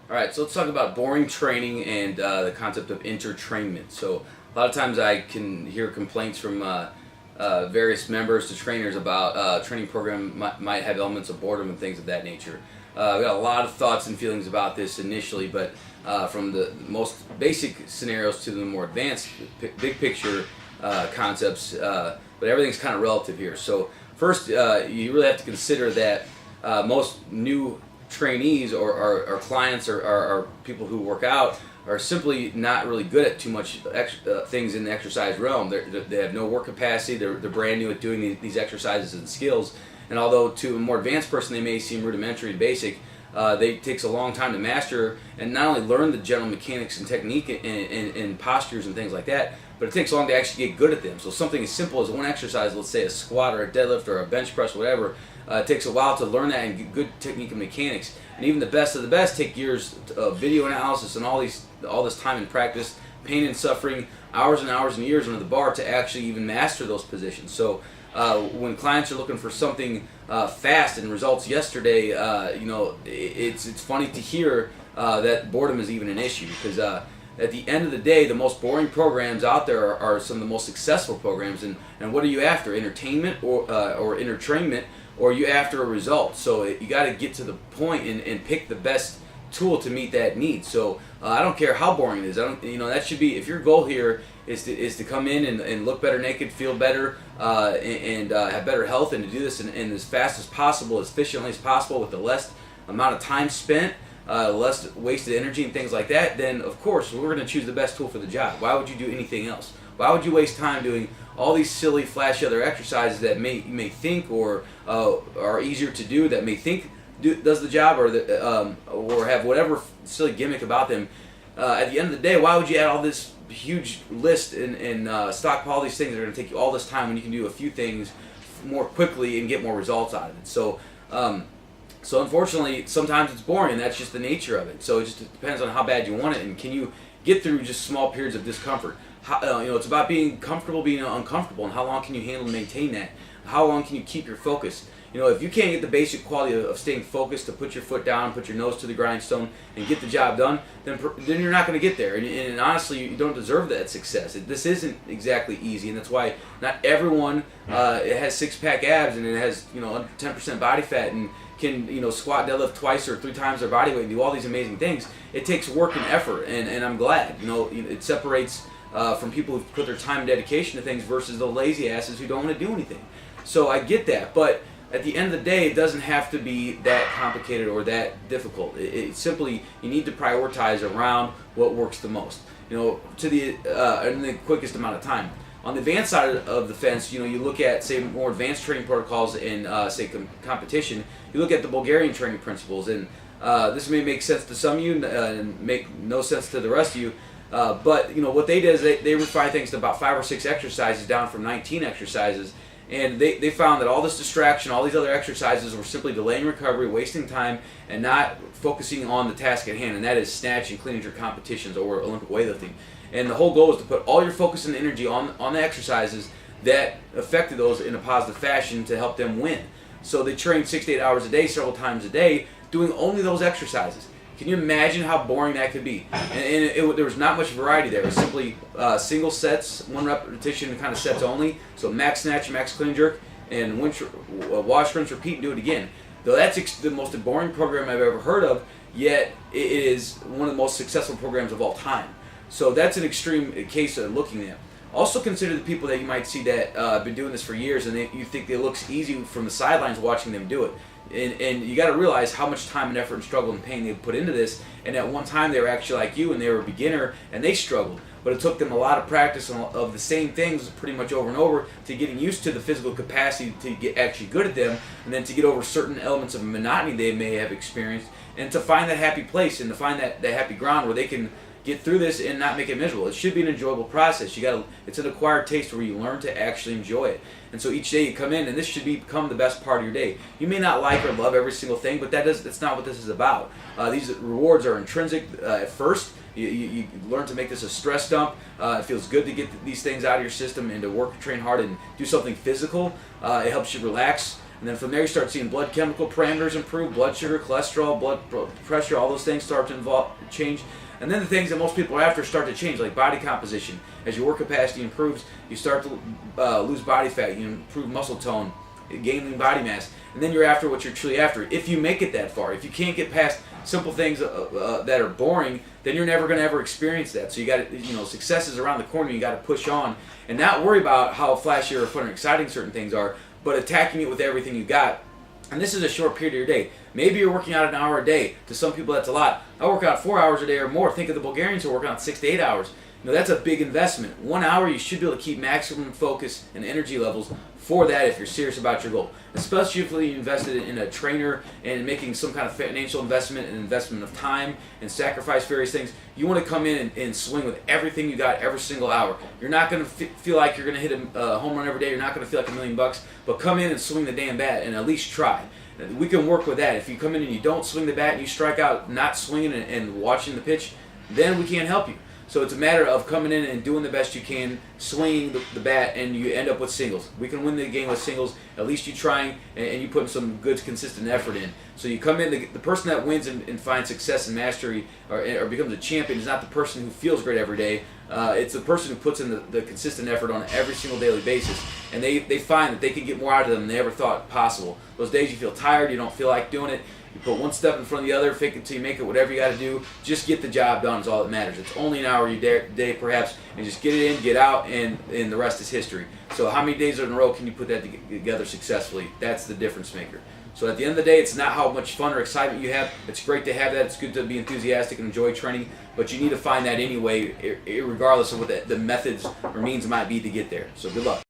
All right, so let's talk about boring training and the concept of intertrainment. So a lot of times I can hear complaints from various members to trainers about training program might have elements of boredom and things of that nature. We got a lot of thoughts and feelings about this initially, but from the most basic scenarios to the more advanced big picture concepts, but everything's kind of relative here. So first, you really have to consider that most new trainees or clients or people who work out are simply not really good at too much things in the exercise realm. They have no work capacity. They're brand new at doing these exercises and skills. And although to a more advanced person they may seem rudimentary and basic, it takes a long time to master and not only learn the general mechanics and technique and postures and things like that, but it takes long to actually get good at them. So something as simple as one exercise, let's say a squat or a deadlift or a bench press, whatever, it takes a while to learn that and get good technique and mechanics. And even the best of the best take years of video analysis and all this time and practice, pain and suffering, hours and hours and years under the bar to actually even master those positions. So when clients are looking for something fast and results yesterday, it's funny to hear that boredom is even an issue, because at the end of the day, the most boring programs out there are some of the most successful programs. And what are you after? Entertainment or entertainment, or are you after a result? So you got to get to the point and pick the best tool to meet that need. So I don't care how boring it is. That should be, if your goal here is to come in and look better naked, feel better, and have better health, and to do this in as fast as possible, as efficiently as possible, with the less amount of time spent, less wasted energy and things like that, then of course we're going to choose the best tool for the job. Why would you do anything else? Why would you waste time doing all these silly, flashy other exercises that you may think or are easier to do, that may think does the job, or have whatever silly gimmick about them? At the end of the day, why would you add all this huge list and stockpile all these things that are going to take you all this time when you can do a few things more quickly and get more results out of it? So unfortunately, sometimes it's boring, and that's just the nature of it. So it just depends on how bad you want it, and can you get through just small periods of discomfort. It's about being comfortable, being uncomfortable, and how long can you handle and maintain that? How long can you keep your focus? If you can't get the basic quality of staying focused, to put your foot down, put your nose to the grindstone, and get the job done, then you're not going to get there. And honestly, you don't deserve that success. This isn't exactly easy, and that's why not everyone has six-pack abs and it has under 10% body fat and can squat, deadlift twice or three times their body weight and do all these amazing things. It takes work and effort, and I'm glad. It separates from people who put their time and dedication to things versus the lazy asses who don't want to do anything. So I get that, but at the end of the day, it doesn't have to be that complicated or that difficult. It simply, you need to prioritize around what works the most, to in the quickest amount of time. On the advanced side of the fence, you look at, say, more advanced training protocols in, say, competition. You look at the Bulgarian training principles, and this may make sense to some of you and make no sense to the rest of you. But what they did is they refine things to about 5 or 6 exercises down from 19 exercises. And they found that all this distraction, all these other exercises were simply delaying recovery, wasting time, and not focusing on the task at hand, and that is snatching, clean and jerk competitions or Olympic weightlifting. And the whole goal is to put all your focus and energy on the exercises that affected those in a positive fashion to help them win. So they trained 6 to 8 hours a day, several times a day, doing only those exercises. Can you imagine how boring that could be? And there was not much variety there. It was simply single sets, one repetition kind of sets only. So max snatch, max clean jerk, and wash, rinse, repeat, and do it again. Though that's the most boring program I've ever heard of, yet it is one of the most successful programs of all time. So that's an extreme case of looking at. Also consider the people that you might see that have been doing this for years, and you think it looks easy from the sidelines watching them do it. And you got to realize how much time and effort and struggle and pain they put into this. And at one time they were actually like you, and they were a beginner, and they struggled. But it took them a lot of practice of the same things pretty much over and over to getting used to the physical capacity to get actually good at them, and then to get over certain elements of monotony they may have experienced, and to find that happy place and to find that happy ground where they can get through this and not make it miserable. It should be an enjoyable process. It's an acquired taste where you learn to actually enjoy it. And so each day you come in, and this should become the best part of your day. You may not like or love every single thing, but that's not what this is about. These rewards are intrinsic at first. You learn to make this a stress dump. It feels good to get these things out of your system and to work, train hard, and do something physical. It helps you relax. And then from there you start seeing blood chemical parameters improve, blood sugar, cholesterol, blood pressure, all those things start to change. And then the things that most people are after start to change, like body composition. As your work capacity improves, you start to lose body fat, you improve muscle tone, gain lean body mass. And then you're after what you're truly after. If you make it that far, if you can't get past simple things that are boring, then you're never going to ever experience that. So you got to, success is around the corner. You got to push on and not worry about how flashy or fun or exciting certain things are, but attacking it with everything you got. And this is a short period of your day. Maybe you're working out an hour a day. To some people, that's a lot. I work out 4 hours a day or more. Think of the Bulgarians who are working out 6 to 8 hours. That's a big investment. 1 hour, you should be able to keep maximum focus and energy levels for that if you're serious about your goal. Especially if you invested in a trainer and making some kind of financial investment and investment of time and sacrifice various things. You want to come in and swing with everything you got every single hour. You're not going to feel like you're going to hit a home run every day. You're not going to feel like $1 million, but come in and swing the damn bat and at least try. We can work with that. If you come in and you don't swing the bat and you strike out not swinging and watching the pitch, then we can't help you. So it's a matter of coming in and doing the best you can, swinging the bat, and you end up with singles. We can win the game with singles. At least you trying, and you putting some good, consistent effort in. So you come in, the person that wins and finds success and mastery or becomes a champion is not the person who feels great every day. It's the person who puts in the consistent effort on every single daily basis. And they find that they can get more out of them than they ever thought possible. Those days you feel tired, you don't feel like doing it. You put one step in front of the other, fake it until you make it, whatever you got to do. Just get the job done is all that matters. It's only an hour a day perhaps, and just get it in, get out, and the rest is history. So how many days in a row can you put that together successfully? That's the difference maker. So at the end of the day, it's not how much fun or excitement you have. It's great to have that. It's good to be enthusiastic and enjoy training, but you need to find that anyway, regardless of what the methods or means might be to get there. So good luck.